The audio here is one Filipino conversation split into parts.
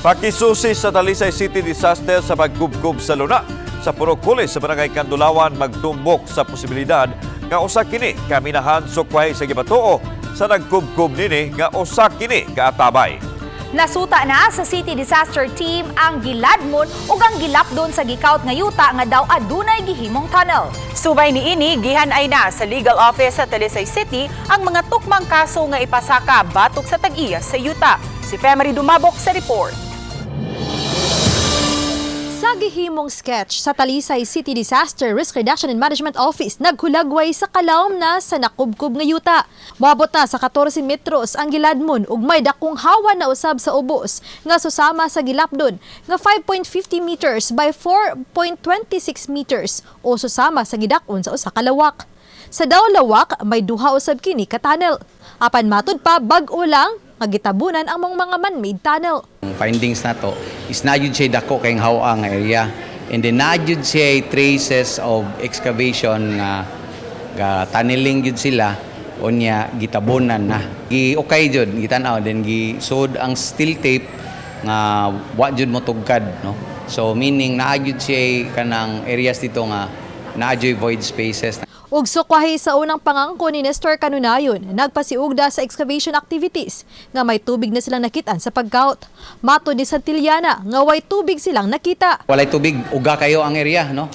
Pakisusi sa Talisay City disaster sa pagkubkob sa luna. Sa Purok Kulis sa Barangay Kandulawan magtumbok sa posibilidad nga usa kini kaminahan sukway sa gibatuo sa nagkubkob nini nga usa kini kaatabay. Nasuta na sa City Disaster Team ang giladmon ug ang gilapdon sa gikaut nga yuta nga daw adunay gihimong tunnel. Subay niini gihan-ay na sa Legal Office sa Talisay City ang mga tukmang kaso nga ipasaka batok sa tag-iya sa yuta. Si Femery Dumabok sa report. Sa gihimong sketch sa Talisay City Disaster Risk Reduction and Management Office, naghulagway sa kalawom na sa nakubkob nga yuta. Moabot na sa 14 metros ang giladmon ug may dakong hawa na usab sa ubos nga susama sa gilapdon nga 5.50 meters by 4.26 meters o susama sa gidakon sa usa ka lawak. Sa daw lawak may duha usab kini ka tunnel. Apan matud pa bag-o lang nga gitabunan ang mga man-made tunnel. Ang findings na to is na yun siya dako kayong hawang area and then na yun siya traces of excavation nga tunneling yun sila unya gitabunan na okay jud gitanaw then gisud ang steel tape nga wa jud mo tugkad no, so meaning na yun siya kanang areas dito nga na void spaces. Ug sukwahi sa unang pangangko ni Nestor Canunayon, nagpasiugda sa excavation activities nga may tubig na silang nakitaan sa pagkaut. Matod ni Santillana nga way tubig silang nakita. Walay tubig, uga kayo ang area no.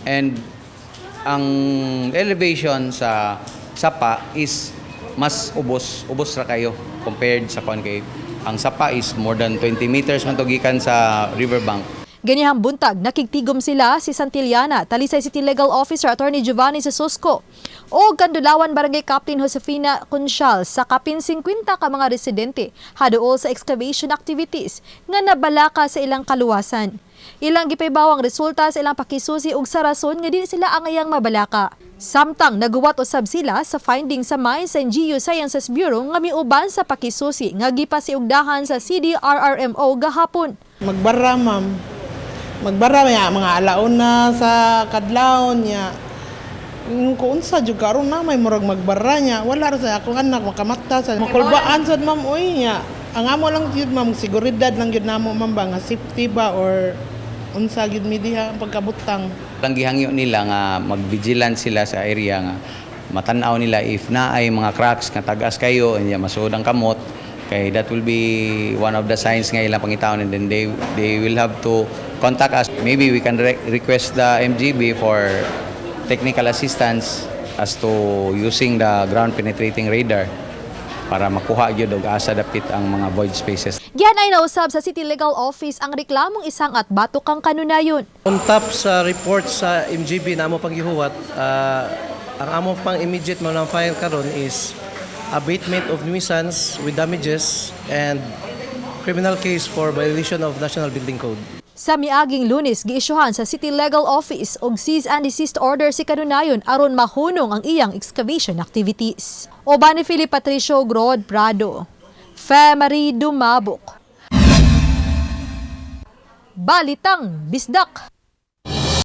And ang elevation sa sapa is mas ubos ra kayo compared sa kay ang sapa is more than 20 meters man tugikan sa riverbank. Ganihang buntag, nakigtigom sila si Santillana, Talisay City Legal Officer Attorney Giovanni Susosco o Kandulawan Barangay Captain Josefina Conchal sa kapin 50 ka mga residente haduol sa excavation activities nga nabalaka sa ilang kaluwasan. Ilang gipaybawang resulta sa ilang pakisusi ug sa rason nga di sila angayang mabalaka. Samtang naguwat usab sila sa finding sa Mines and Geosciences Bureau nga miuban sa pakisusi nga gipasiugdahan sa CDRRMO gahapon. Magbara ma'am. Magbara ya mga alaon na sa kadlawon niya. Kung unsa jud karon na may murag magbara niya, wala ra sa akong anak makamata sa makulbaan sad ma'am oy niya. Ang amo lang jud ma'am seguridad lang jud namo ma'am ba nga safety ba or unsa jud mi diha ang pagkabutang. Ang gihangyo nila nga mag-vigilance sila sa area nga matanaw nila if na ay mga cracks nga tagas kayo nya masud ang kamot kay that will be one of the signs nga ilang pangitawon and then they will have to contact us. Maybe we can request the MGB for technical assistance as to using the ground penetrating radar para makuha gyud og asa dapit ang mga void spaces. Gihan ay nausab sa City Legal Office ang reklamong isang at batok kang Canunayon. On top sa report sa MGB na amo panggihuwat, ang amo pang immediate mo ng file karon is abatement of nuisance with damages and criminal case for violation of National Building Code. Sa miaging Lunes, giisyuhan sa City Legal Office og cease and desist order si Canunayon aron mahunong ang iyang excavation activities. Oba ni Philip Patricio Grod Prado, Femery Dumabok. Balitang Bisdak.